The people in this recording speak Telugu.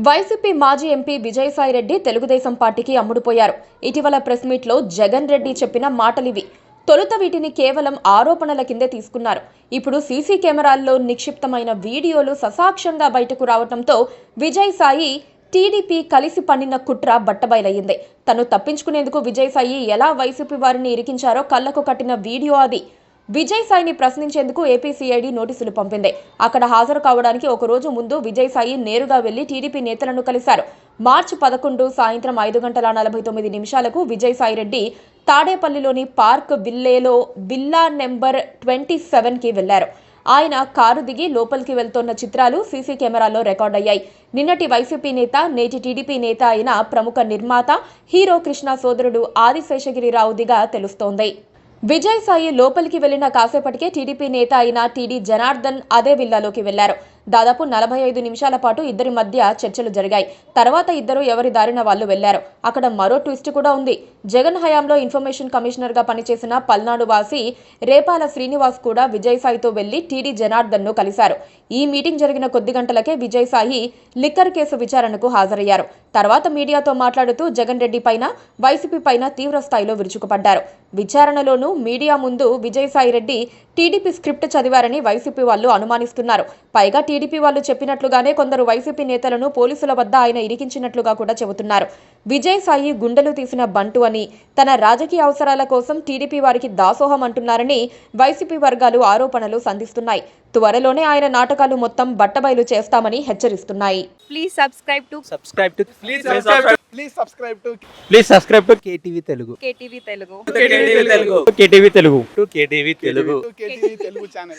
వైసీపీ మాజీ ఎంపీ విజయసాయి రెడ్డి తెలుగుదేశం పార్టీకి అమ్ముడుపోయారు. ఇటీవల ప్రెస్ మీట్లో జగన్ రెడ్డి చెప్పిన మాటలివి. తొలుత వీటిని కేవలం ఆరోపణల కిందే తీసుకున్నారు. ఇప్పుడు సీసీ కెమెరాల్లో నిక్షిప్తమైన వీడియోలు ససాక్ష్యంగా బయటకు రావడంతో విజయసాయి టీడీపీ కలిసి పన్నిన కుట్ర బట్టబయలయ్యింది. తను తప్పించుకునేందుకు విజయసాయి ఎలా వైసీపీ వారిని ఇరికించారో కళ్లకు కట్టిన వీడియో అది. విజయసాయిని ప్రశ్నించేందుకు ఏపీసీఐడీ నోటీసులు పంపింది. అక్కడ హాజరు కావడానికి ఒక రోజు ముందు విజయసాయి నేరుగా వెళ్లి టీడీపీ నేతలను కలిశారు. మార్చి 11 సాయంత్రం 5:49 విజయసాయి రెడ్డి తాడేపల్లిలోని పార్క్ విల్లేలో విల్లా నెంబర్ 27కి వెళ్లారు. ఆయన కారు దిగి లోపలికి వెళ్తోన్న చిత్రాలు సీసీ కెమెరాల్లో రికార్డయ్యాయి. నిన్నటి వైసీపీ నేత, నేటి టీడీపీ నేత అయిన ప్రముఖ నిర్మాత హీరో కృష్ణ సోదరుడు ఆదిశేషగిరిరావు దిగా తెలుస్తోంది. విజయసాయి లోపలికి వెళ్లిన కాసేపటికే టీడీపీ నేత అయిన టీడీ జనార్దన్ అదే విల్లాలోకి వెళ్లారు. దాదాపు 45 నిమిషాల పాటు ఇద్దరి మధ్య చర్చలు జరిగాయి. తర్వాత ఇద్దరు ఎవరి దారిన వాళ్లు వెళ్లారు. అక్కడ మరో ట్విస్ట్ కూడా ఉంది. జగన్ హయాంలో ఇన్ఫర్మేషన్ కమిషనర్ గా పనిచేసిన పల్నాడు వాసి రేపాల శ్రీనివాస్ కూడా విజయసాయితో వెళ్లి టీడీ జనార్దన్ ను కలిశారు. ఈ మీటింగ్ జరిగిన కొద్ది గంటలకే విజయసాయి లిక్కర్ కేసు విచారణకు హాజరయ్యారు. తర్వాత మీడియాతో మాట్లాడుతూ జగన్ రెడ్డి పైన, వైసీపీ పైన తీవ్ర స్థాయిలో విరుచుకుపడ్డారు. విచారణలోనూ మీడియా ముందు విజయసాయి రెడ్డి టీడీపీ స్క్రిప్ట్ చదివారని వైసీపీ వాళ్లు అనుమానిస్తున్నారు. పైగా టీడీపీ వాళ్లు చెప్పినట్లుగానే కొందరు వైసీపీ నేతలను పోలీసుల వద్ద ఆయన ఇరికించినట్లుగా కూడా చెబుతున్నారు. విజయసాయి గుండెలు తీసిన బంటు అని, తన రాజకీయ అవసరాల కోసం టీడీపీ వారికి దాసోహం అంటున్నారని వైసీపీ వర్గాలు ఆరోపణలు సంధిస్తున్నాయి. త్వరలోనే ఆయన నాటకాలు మొత్తం బట్టబయలు చేస్తామని హెచ్చరిస్తున్నాయి. Please subscribe to KTV Telugu. KTV Telugu. KTV Telugu. KTV Telugu channel.